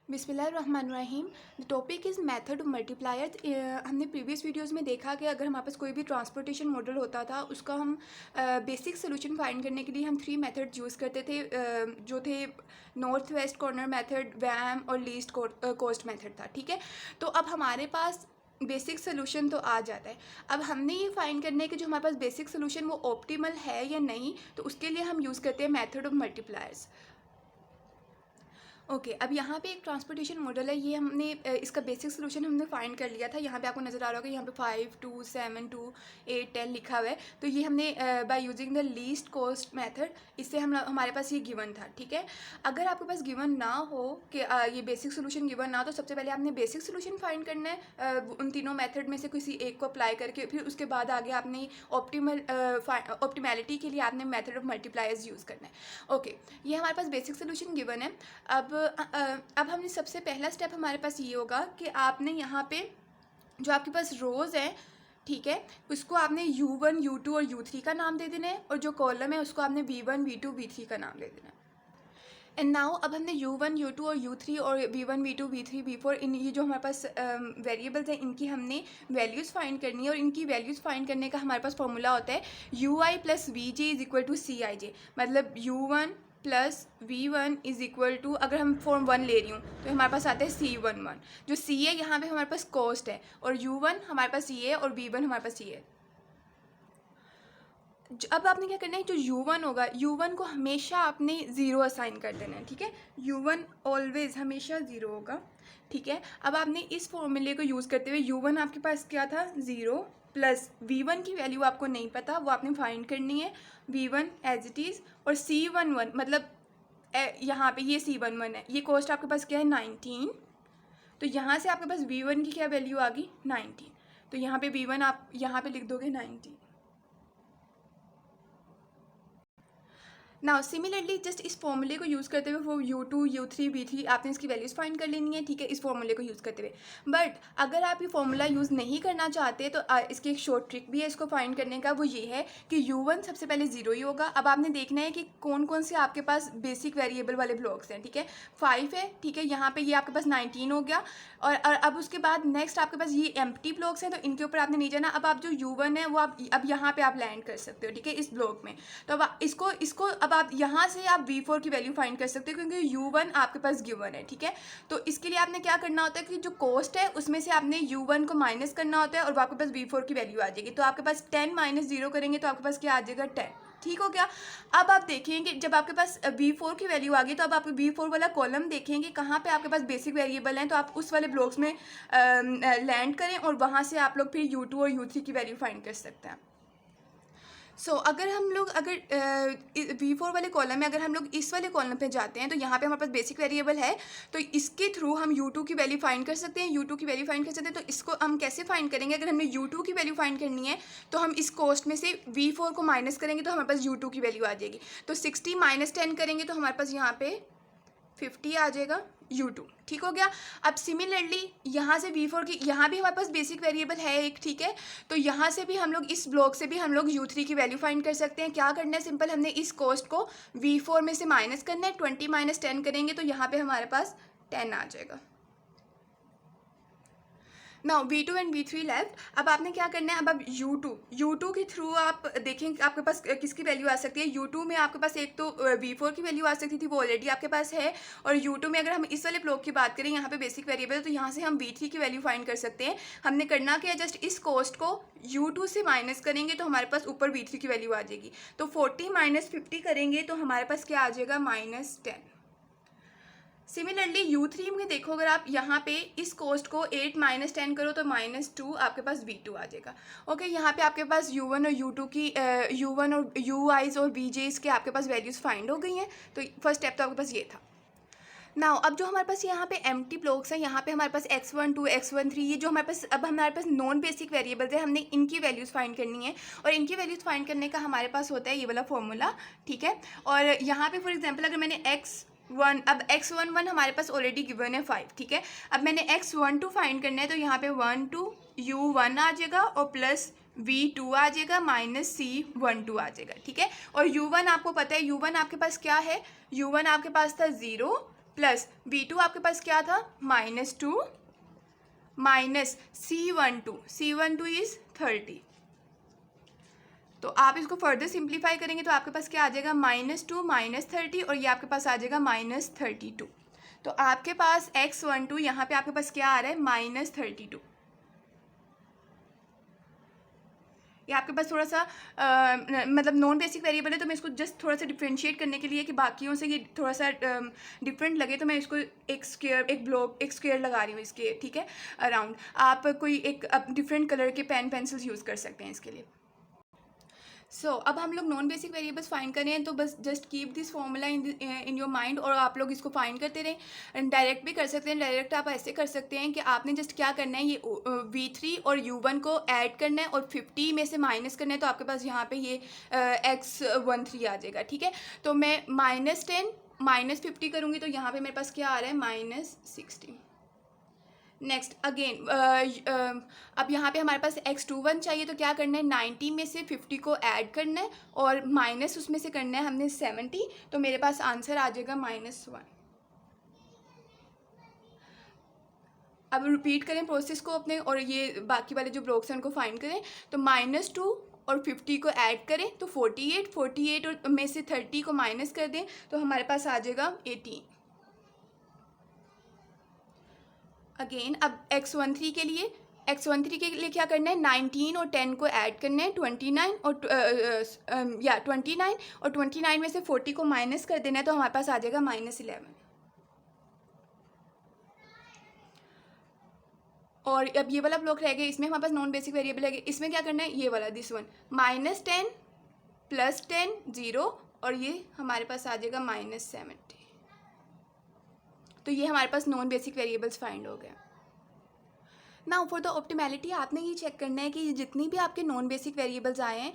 बिस्मिल्लाहिर्रहमानिर्रहीम। The topic is method of multiplier. हमने previous videos में देखा कि अगर हमारे पास कोई भी ट्रांसपोर्टेशन मॉडल होता था उसका हम बेसिक सोल्यूशन फाइंड करने के लिए हम 3 मेथड यूज़ करते थे, जो थे नॉर्थ वेस्ट कॉर्नर मेथड, वैम और लीस्ट कोस्ट मेथड था। ठीक है, तो अब हमारे पास बेसिक सोल्यूशन तो आ जाता है। अब हमने ये फाइंड करना है कि जो हमारे पास बेसिक सोल्यूशन वो ऑप्टिमल है या नहीं, तो उसके लिए हम यूज़ करते हैं मेथड ऑफ मल्टीप्लायर्स। ओके, अब यहाँ पे एक ट्रांसपोर्टेशन मॉडल है, ये हमने इसका बेसिक सोल्यूशन हमने फाइंड कर लिया था। यहाँ पे आपको नज़र आ रहा होगा, यहाँ पे 5, 2, 7, 2, 8, 10 लिखा हुआ है। तो ये हमने by using the least cost method, इससे हमारे पास ये गिवन था। ठीक है, अगर आपके पास गिवन ना हो कि ये बेसिक सोल्यूशन गिवन ना हो, तो सबसे पहले आपने बेसिक सोल्यूशन फाइंड करना है उन तीनों मेथड में से किसी एक को अप्लाई करके। फिर उसके बाद आगे आपने ऑप्टिमैलिटी के लिए आपने मेथड ऑफ मल्टीप्लायर्स यूज़ करना है। ओके, ये हमारे पास बेसिक सोल्यूशन गिवन है। अब हमने सबसे पहला स्टेप हमारे पास ये होगा कि आपने यहाँ पे जो आपके पास रोज़ है, ठीक है, उसको आपने U1, U2 और U3 का नाम दे देना है, और जो कॉलम है उसको आपने V1, V2, V3 का नाम दे देना है। एंड नाउ अब हमने U1, U2 और U3 और V1, V2, V3, V4 इन ये जो हमारे पास वेरिएबल्स हैं, इनकी हमने वैल्यूज़ फाइंड करनी है। और इनकी वैल्यूज़ फाइंड करने का हमारे पास फॉर्मूला होता है UI + VJ = CIJ। मतलब U1 + V1 = अगर हम फॉर्म 1 ले रही हूँ तो हमारे पास आता है C11। जो C है यहाँ पे हमारे पास कॉस्ट है, और U1 हमारे पास ये है, और V1 हमारे पास ये है। अब आपने क्या करना है, जो U1 होगा, U1 को हमेशा आपने 0 असाइन कर देना है। ठीक है, U1 ऑलवेज हमेशा 0 होगा। ठीक है, अब आपने इस फॉर्मूले को यूज़ करते हुए U1 आपके पास क्या था, 0 प्लस V1 की वैल्यू आपको नहीं पता, वो आपने फाइंड करनी है, V1 एज इट इज़, और C11 मतलब यहाँ पे ये C11 है, ये कॉस्ट आपके पास क्या है, 19। तो यहाँ से आपके पास V1 की क्या वैल्यू आ गई, 19। तो यहाँ पे V1 आप यहाँ पे लिख दोगे 19। नाउ सिमिलरली जस्ट इस फॉर्मूले को यूज़ करते हुए वो U2, U3, V3 आपने इसकी वैल्यूज़ फाइंड कर लेनी है। ठीक है, इस फॉर्मूले को यूज़ करते हुए। बट अगर आप ये फॉर्मूला यूज़ नहीं करना चाहते तो इसकी एक शॉर्ट ट्रिक भी है इसको फाइंड करने का। वो ये है कि U1 सबसे पहले 0 ही होगा। अब आपने देखना है कि कौन कौन से आपके पास बेसिक वेरिएबल वाले ब्लॉक्स हैं। ठीक है, 5 है, ठीक है, यहाँ पर ये आपके पास 19 हो गया। और अब उसके बाद नेक्स्ट आपके पास ये एम्प्टी ब्लॉक्स हैं, तो इनके ऊपर आपने नहीं जाना। अब आप जो U1 है वो आप अब यहाँ पर आप लैंड कर सकते हो। ठीक है, इस ब्लॉक में। तो अब इसको अब आप यहाँ से आप V4 की वैल्यू फाइंड कर सकते हो, क्योंकि U1 आपके पास गिवन है। ठीक है, तो इसके लिए आपने क्या करना होता है कि जो कॉस्ट है उसमें से आपने U1 को माइनस करना होता है, और आपके पास V4 की वैल्यू आ जाएगी। तो आपके पास 10 - 0 करेंगे तो आपके पास क्या आ जाएगा, 10। ठीक हो गया। अब आप देखेंगे जब आपके पास V4 की वैल्यू आ गई, तो अब आप V4 वाला कॉलम देखेंगे कहाँ पे आपके पास बेसिक वेरिएबल हैं, तो आप उस वाले ब्लॉक्स में लैंड करें, और वहाँ से आप लोग फिर U2 और U3 की वैल्यू फाइंड कर सकते हैं। अगर हम लोग V4 वाले कॉलम में अगर हम लोग इस वाले कॉलम पे जाते हैं, तो यहाँ पे हमारे पास बेसिक वेरिएबल है, तो इसके थ्रू हम U2 की वैल्यू फाइंड कर सकते हैं, U2 की वैल्यू फाइंड कर सकते हैं। तो इसको हम कैसे फाइंड करेंगे, अगर हमने U2 की वैल्यू फाइंड करनी है तो हम इस कॉस्ट में से V4 को माइनस करेंगे तो हमारे पास U2 की वैल्यू आ जाएगी। तो 60 - 10 करेंगे तो हमारे पास यहाँ पे 50 आ जाएगा, U2। ठीक हो गया। अब सिमिलरली यहाँ से V4 की, यहाँ भी हमारे पास बेसिक वेरिएबल है एक। ठीक है, तो यहाँ से भी हम लोग इस ब्लॉक से भी हम लोग U3 की वैल्यू फाइंड कर सकते हैं। क्या करना है, सिंपल हमने इस कॉस्ट को V4 में से माइनस करना है। 20 - 10 करेंगे तो यहाँ पे हमारे पास 10 आ जाएगा। Now V2 and V3 left. अब आपने क्या करना है, अब आप U2 के थ्रू आप देखें आपके पास किसकी वैल्यू आ सकती है। U2 में आपके पास एक तो V4 की वैल्यू आ सकती थी, वो ऑलरेडी आपके पास है। और U2 में अगर हम इस वाले ब्लॉक की बात करें, यहाँ पे बेसिक वेरिएबल है, तो यहाँ से हम V3 की वैल्यू फाइंड कर सकते हैं। हमने करना क्या है, जस्ट इस कॉस्ट को U2 से माइनस करेंगे तो हमारे पास ऊपर V3 की वैल्यू आ जाएगी। तो 40 - 50 करेंगे तो हमारे पास क्या आ जाएगा, -10। सिमिलरली U3 में देखो, अगर आप यहाँ पे इस कॉस्ट को 8 - 10 करो तो -2 आपके पास V2 आ जाएगा। ओके, यहाँ पे आपके पास U1 और U2 की U1 और UIs और VJs के आपके पास वैल्यूज़ फाइंड हो गई हैं। तो फर्स्ट स्टेप तो आपके पास ये था। नाउ अब जो हमारे पास यहाँ पे एम्प्टी ब्लॉक्स हैं, यहाँ पे हमारे पास X12, X13, ये जो हमारे पास अब हमारे पास नॉन बेसिक वेरिएबल्स है, हमने इनकी वैल्यूज़ फाइंड करनी है। और इनकी वैल्यूज़ फाइंड करने का हमारे पास होता है ये वाला फॉर्मूला। ठीक है, और यहाँ पे फॉर एग्जांपल अगर मैंने अब X11 हमारे पास ऑलरेडी गिवन है 5। ठीक है, अब मैंने X12 फाइंड करना है, तो यहाँ पे 12 U1 आ जाएगा और प्लस V2 आ जाएगा माइनस C12 आ जाएगा। ठीक है, और U1 आपको पता है, U1 आपके पास क्या है, U1 आपके पास था 0 प्लस V2 आपके पास क्या था, -2 माइनस C12 इज़ 30। तो आप इसको फर्दर सिंप्लीफाई करेंगे तो आपके पास क्या आ जाएगा, -2 -30 और ये आपके पास आ जाएगा -32। तो आपके पास X12 यहाँ पे आपके पास क्या आ रहा है, -32। ये आपके पास थोड़ा सा मतलब नॉन बेसिक वेरिएबल है, तो मैं इसको जस्ट थोड़ा सा डिफ्रेंशिएट करने के लिए कि बाकियों से ये थोड़ा सा डिफरेंट लगे, तो मैं इसको एक स्क्वायर लगा रही हूँ इसके, ठीक है, अराउंड। आप कोई एक डिफरेंट कलर के पेन पेंसिल्स यूज़ कर सकते हैं इसके लिए। अब हम लोग नॉन बेसिक वेरिएबल्स फाइंड करें, तो बस just keep this formula in your mind और आप लोग इसको फाइंड करते रहें। डायरेक्ट भी कर सकते हैं, डायरेक्ट आप ऐसे कर सकते हैं कि आपने जस्ट क्या करना है, ये V3 और U1 को ऐड करना है और 50 में से माइनस करना है, तो आपके पास यहाँ पे ये X13 आ जाएगा, ठीक है। तो मैं -10 -50 करूँगी तो यहाँ पर मेरे पास क्या आ रहा है, -60। नेक्स्ट अगेन अब यहाँ पे हमारे पास X21 चाहिए, तो क्या करना है, 90 में से 50 को ऐड करना है और माइनस उसमें से करना है हमने 70, तो मेरे पास आंसर आ जाएगा -1। अब रिपीट करें प्रोसेस को अपने, और ये बाकी वाले जो ब्लॉक्स हैं उनको फाइंड करें। तो -2 और 50 को ऐड करें तो 48 और में से 30 को माइनस कर दें तो हमारे पास आ जाएगा 18। अगेन अब X13 के लिए क्या करना है, 19 और 10 को ऐड करना है, 29 और 29 में से 40 को माइनस कर देना है, तो हमारे पास आ जाएगा -11। और अब ये वाला ब्लॉक रह गया, इसमें हमारे पास नॉन बेसिक वेरिएबल है, इसमें क्या करना है, ये वाला दिस वन, -10 + 10 0 और ये हमारे पास आ जाएगा -70। तो ये हमारे पास नॉन बेसिक वेरिएबल्स फाइंड हो गए। नाउ फॉर द ऑप्टिमैलिटी आपने ये चेक करना है कि जितनी भी आपके नॉन बेसिक वेरिएबल्स आए हैं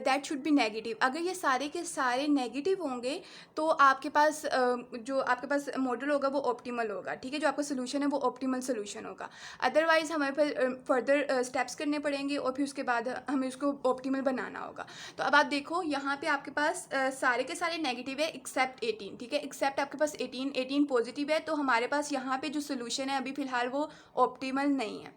दैट शुड बी नेगेटिव। अगर ये सारे के सारे नेगेटिव होंगे तो आपके पास जो आपके पास मॉडल होगा वो ऑप्टिमल होगा, ठीक है, जो आपका सोल्यूशन है वो ऑप्टिमल सोल्यूशन होगा। अदरवाइज हमें फिर फर्दर स्टेप्स करने पड़ेंगे और फिर उसके बाद हमें उसको ऑप्टिमल बनाना होगा। तो अब आप देखो यहाँ पे आपके पास सारे के सारे नेगेटिव है एक्सेप्ट 18, ठीक है, एक्सेप्ट आपके पास 18 पॉजिटिव है, तो हमारे पास यहाँ पे जो सोल्यूशन है अभी फ़िलहाल वो ऑप्टिमल नहीं है।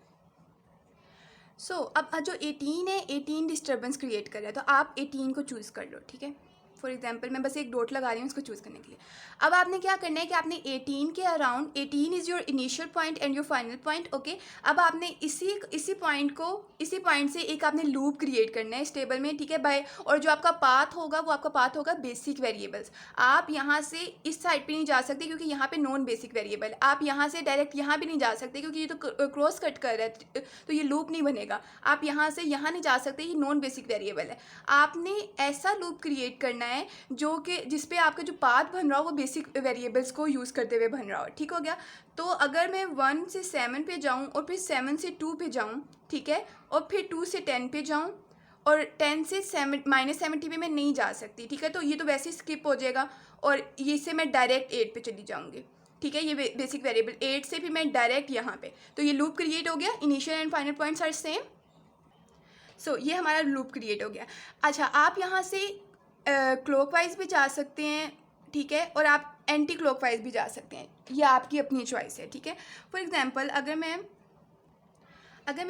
अब जो 18 है, 18 डिस्टर्बेंस क्रिएट कर रहा है, तो आप 18 को चूज़ कर लो, ठीक है। फॉर एग्जाम्पल मैं बस एक डॉट लगा रही हूँ इसको चूज़ करने के लिए। अब आपने क्या करना है कि आपने 18 के around, 18 is your initial point and your final point, okay. अब आपने इसी पॉइंट से एक आपने लूप क्रिएट करना है इस टेबल में, ठीक है बाय। और जो आपका पाथ होगा वो आपका पाथ होगा बेसिक वेरिएबल्स। आप यहाँ से इस साइड पे नहीं जा सकते क्योंकि यहाँ पे नॉन बेसिक वेरिएबल। आप यहाँ से डायरेक्ट यहाँ भी नहीं जा सकते क्योंकि ये तो क्रॉस कट कर रहा है, तो ये लूप नहीं बनेगा। आप यहाँ से यहाँ नहीं जा सकते, ये नॉन बेसिक वेरिएबल है। आपने ऐसा लूप क्रिएट करना है जो कि जिस पे आपका जो पाथ बन रहा हो वो बेसिक वेरिएबल्स को यूज़ करते हुए बन रहा हो, ठीक हो गया। तो अगर मैं 1 से 7 पे जाऊँ और फिर 7 से 2 पे जाऊँ, ठीक है, और फिर 2 से 10 पे जाऊँ और 10 से -70 पे मैं नहीं जा सकती, ठीक है, तो ये तो वैसे ही स्किप हो जाएगा और ये से मैं डायरेक्ट 8 पे चली जाऊँगी, ठीक है। ये बेसिक वेरिएबल 8 से फिर मैं डायरेक्ट यहाँ पे, तो ये लूप क्रिएट हो गया। Initial and final points are same. ये हमारा लूप क्रिएट हो गया। अच्छा, आप यहाँ से क्लॉकवाइज भी जा सकते हैं, ठीक है, और आप एंटी क्लॉकवाइज भी जा सकते हैं, ये आपकी अपनी चॉइस है, ठीक है। फॉर एग्जांपल अगर मैं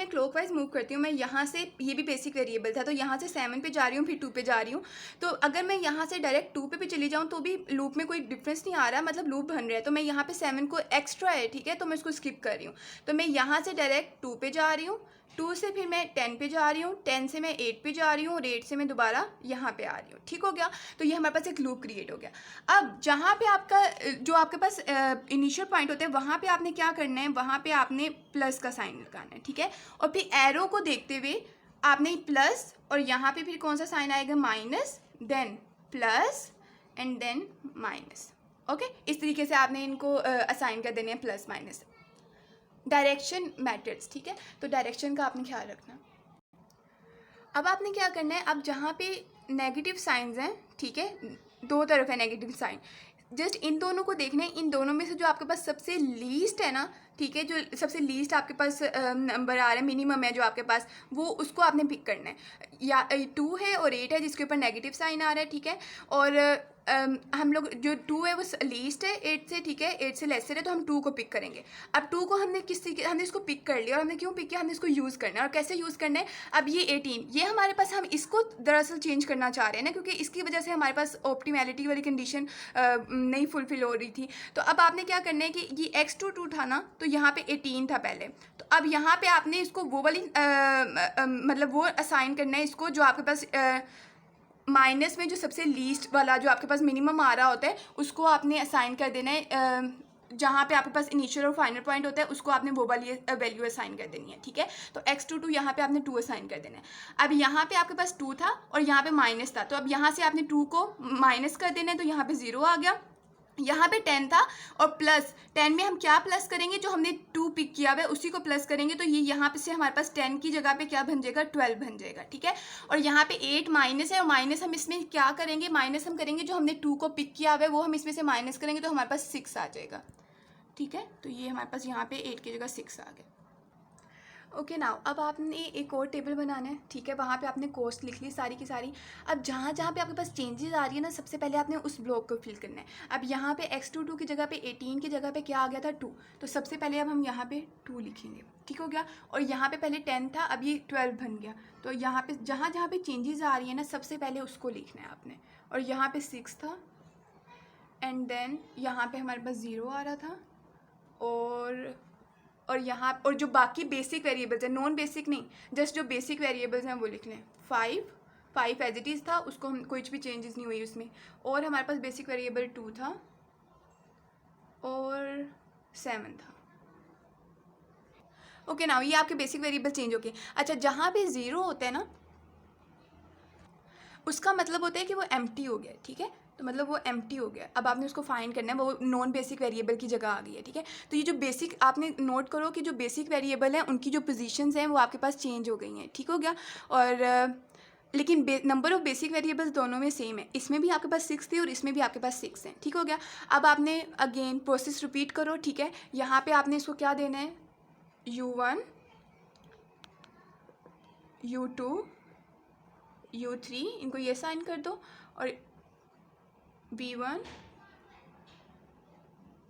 क्लॉकवाइज मूव करती हूँ, मैं यहाँ से, ये भी बेसिक वेरिएबल था, तो यहाँ से 7 पे जा रही हूँ फिर 2 पे जा रही हूँ, तो अगर मैं यहाँ से डायरेक्ट 2 पे चली जाऊँ तो भी लूप में कोई डिफरेंस नहीं आ रहा, मतलब लूप बन रहा है। तो मैं यहाँ पे 7 को एक्स्ट्रा है, ठीक है, तो मैं उसको स्किप कर रही हूँ। तो मैं यहाँ से डायरेक्ट 2 पे जा रही हूँ, 2 से फिर मैं 10 पे जा रही हूँ, 10 से मैं 8 पे जा रही हूँ और 8 से मैं दोबारा यहाँ पे आ रही हूँ, ठीक हो गया। तो ये हमारे पास एक लूप क्रिएट हो गया। अब जहाँ पे आपका जो आपके पास इनिशियल पॉइंट होता है वहाँ पे आपने क्या करना है, वहाँ पे आपने प्लस का साइन लगाना है, ठीक है, और फिर एरो को देखते हुए आपने प्लस और यहाँ पे फिर कौन सा साइन आएगा, minus, then plus and then minus, okay. इस तरीके से आपने इनको असाइन कर देने हैं, प्लस माइनस। डायरेक्शन मैटर्स, ठीक है, तो डायरेक्शन का आपने ख्याल रखना। अब आपने क्या करना है, अब जहाँ पे नेगेटिव साइंस हैं, ठीक है, दो तरफ है नेगेटिव साइन, जस्ट इन दोनों को देखना है। इन दोनों में से जो आपके पास सबसे लीस्ट है ना, ठीक है, जो सबसे लीस्ट आपके पास नंबर आ रहा है, मिनिमम है जो आपके पास, वो उसको आपने पिक करना है। या 2 है और 8 है जिसके ऊपर नेगेटिव साइन आ रहा है, ठीक है, और हम लोग जो 2 है वो लीस्ट है 8 से, ठीक है, 8 से लेसर है, तो हम 2 को पिक करेंगे। अब 2 को हमने इसको पिक कर लिया, और हमने क्यों पिक किया, हमने इसको यूज़ करना है। और कैसे यूज़ करना है, अब ये 18 ये हमारे पास, हम इसको दरअसल चेंज करना चाह रहे हैं ना, क्योंकि इसकी वजह से हमारे पास ऑप्टिमैलिटी वाली कंडीशन नहीं फुलफिल हो रही थी। तो अब आपने क्या करना है कि ये x2 था ना, तो यहाँ पे 18 था पहले, तो अब यहाँ पे आपने इसको वो वाली मतलब वो असाइन करना है इसको, जो आपके पास माइनस में जो सबसे लीस्ट वाला जो आपके पास मिनिमम आ रहा होता है, उसको आपने असाइन कर देना है। जहाँ पे आपके पास इनिशियल और फाइनल पॉइंट होता है, उसको आपने वो वाली वैल्यू असाइन कर देनी है, ठीक है। तो x2 यहाँ पे आपने 2 असाइन कर देना है। अब यहाँ पे आपके पास 2 था और यहाँ पे माइनस था, तो अब यहाँ से आपने 2 को माइनस कर देना है, तो यहाँ पे 0 आ गया। यहाँ पे 10 था, और प्लस 10 में हम क्या प्लस करेंगे, जो हमने 2 पिक किया हुआ है उसी को प्लस करेंगे, तो ये यहाँ पे से हमारे पास 10 की जगह पे क्या बन जाएगा, 12 बन जाएगा, ठीक है। और यहाँ पे 8 माइनस है, और माइनस हम इसमें क्या करेंगे, माइनस हम करेंगे जो हमने 2 को पिक किया हुआ है वो हम इसमें से माइनस करेंगे, तो हमारे पास 6 आ जाएगा, ठीक है। तो ये हमारे पास यहाँ पे 8 की जगह 6 आ गया। ओके नाउ, अब आपने एक और टेबल बनाना है, ठीक है। वहाँ पे आपने कॉस्ट लिख ली सारी की सारी। अब जहाँ जहाँ पे आपके पास चेंजेस आ रही है ना, सबसे पहले आपने उस ब्लॉक को फिल करना है। अब यहाँ पे x2 की जगह पे 18 की जगह पे क्या आ गया था, 2, तो सबसे पहले अब हम यहाँ पे 2 लिखेंगे, ठीक हो गया। और यहाँ पे पहले 10 था, अब ये 12 बन गया, तो यहाँ पे जहाँ जहाँ पे चेंजेस आ रही है ना, सबसे पहले उसको लिखना है आपने। और यहाँ पे 6 था, एंड देन यहाँ पे हमारे पास 0 आ रहा था, और यहाँ और जो बाकी बेसिक वेरिएबल्स हैं, नॉन बेसिक नहीं, जस्ट जो बेसिक वेरिएबल्स हैं वो लिख लें। 5 एज इट इज़ था, उसको हम कोई भी चेंजेस नहीं हुई उसमें। और हमारे पास बेसिक वेरिएबल 2 था और 7 था। ओके नाउ, ये आपके बेसिक वेरिएबल चेंज हो गए। अच्छा, जहाँ पे 0 होता है ना, उसका मतलब होता है कि वो एम्प्टी हो गया, ठीक है। तो मतलब वो एम्प्टी हो गया, अब आपने उसको फाइंड करना है, वो नॉन बेसिक वेरिएबल की जगह आ गई है, ठीक है। तो ये जो बेसिक, आपने नोट करो कि जो बेसिक वेरिएबल हैं उनकी जो पोजीशंस हैं वो आपके पास चेंज हो गई हैं, ठीक हो गया। और लेकिन नंबर ऑफ बेसिक वेरिएबल्स दोनों में सेम है, इसमें भी आपके पास 6 थे और इसमें भी आपके पास 6 हैं, ठीक हो गया। अब आपने अगेन प्रोसेस रिपीट करो, ठीक है। यहाँ पे आपने इसको क्या देना है, u1 u2 u3, इनको ये साइन कर दो, और v1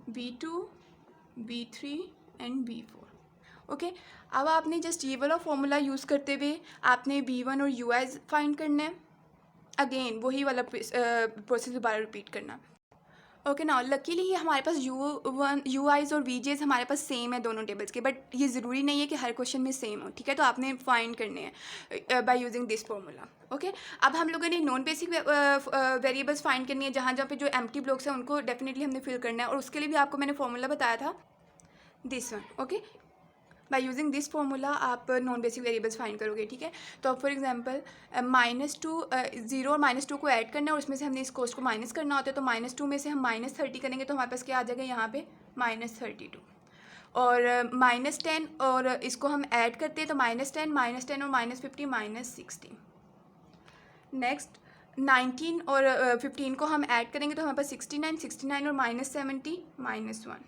v2 v3 and v4। Okay, अब आपने जस्ट ये वाला फॉर्मूला यूज़ करते हुए आपने v1 और ui फाइंड करना है। अगेन वही वाला प्रोसेस दोबारा रिपीट करना। ओके नाउ, लकीली हमारे पास यू आईज़ और वी जेज़ हमारे पास सेम है दोनों टेबल्स के, बट ये ज़रूरी नहीं है कि हर क्वेश्चन में सेम हो, ठीक है। तो आपने फाइंड करने हैं by using this formula. Okay, अब हम लोगों ने नॉन बेसिक वेरिएबल्स फाइंड करनी है, जहाँ जहाँ पे जो एम्प्टी ब्लॉक्स हैं उनको डेफिनेटली हमने फिल करना है, और उसके लिए भी आपको मैंने फॉर्मूला बताया था, this one. Okay, by using this formula आप नॉन बेसिक वेरिएबल्स फाइंड करोगे, ठीक है। तो फॉर एग्जांपल -2 0 और -2 को ऐड करना है, और उसमें से हमने इस कॉस्ट को माइनस करना होता है, तो -2 में से हम -30 करेंगे, तो हमारे पास क्या आ जाएगा यहाँ पे -32। और -10 और इसको हम ऐड करते हैं, तो -10 और -50 -60। नेक्स्ट 19 और 15 को हम ऐड करेंगे, तो हमारे पास 69 और -70 -1।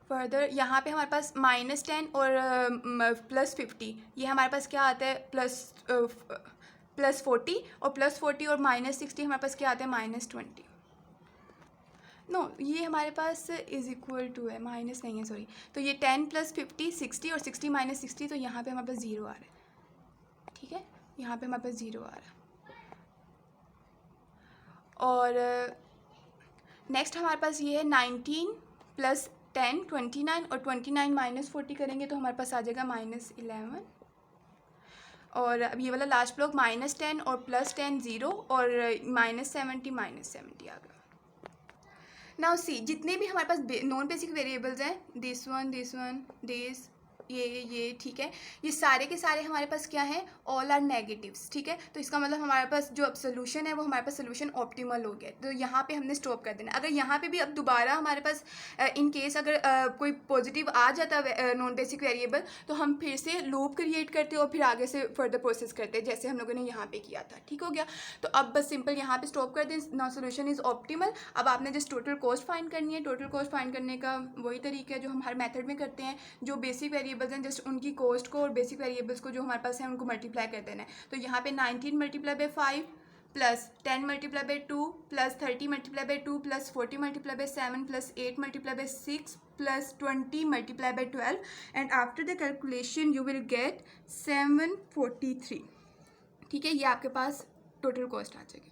फर्दर यहाँ पे हमारे पास -10 और +50, ये हमारे पास क्या आता है, +40, और +40 और -60 हमारे पास क्या आता है, -20। नो, ये हमारे पास इज़ इक्वल टू है, माइनस नहीं है, सॉरी। तो ये 10 + 50 60, और 60 - 60, तो यहाँ पे हमारे पास 0 आ रहा है, ठीक है। यहाँ पे हमारे पास 0 आ रहा है। और नेक्स्ट हमारे पास ये है 19 + 10 29, और 29 - 40 करेंगे, तो हमारे पास आ जाएगा -11। और अब ये वाला लास्ट ब्लॉक -10 और +10 0, और -70 आ गया। नाउ सी, जितने भी हमारे पास नॉन बेसिक वेरिएबल्स हैं, दिस वन दिस, ये ठीक है, ये सारे के सारे हमारे पास क्या हैं, ऑल आर नेगेटिव्स, ठीक है। तो इसका मतलब हमारे पास जो अब सोल्यूशन है वो हमारे पास सोल्यूशन ऑप्टिमल हो गया, तो यहाँ पे हमने स्टॉप कर देना। अगर यहाँ पे भी अब दोबारा हमारे पास इन केस अगर कोई पॉजिटिव आ जाता नॉन बेसिक वेरिएबल, तो हम फिर से लूप क्रिएट करते और फिर आगे से फर्दर प्रोसेस करते, जैसे हम लोगों ने यहाँ पे किया था, ठीक हो गया। तो अब बस सिंपल यहाँ पे स्टॉप कर दें, नाउ सोल्यूशन इज़ ऑप्टिमल। अब आपने जस्ट टोटल कॉस्ट फाइंड करनी है। टोटल कॉस्ट फाइंड करने का वही तरीका है जो हम हर मेथड में करते हैं, जो बेसिक वेरिएबल्स हैं जस्ट उनकी कॉस्ट को और बेसिक वेरिएबल्स को जो हमारे पास हैं उनको मल्टीप्लाई कर देना है। तो यहाँ पे 19 × 5 plus 10 multiply by 2 plus 30 multiply by 2 plus 40 multiply by 7 plus 8 multiply by 6 plus 20 multiply by 12 and after the calculation you will get 743। ठीक है, ये आपके पास टोटल कॉस्ट आ जाएगी।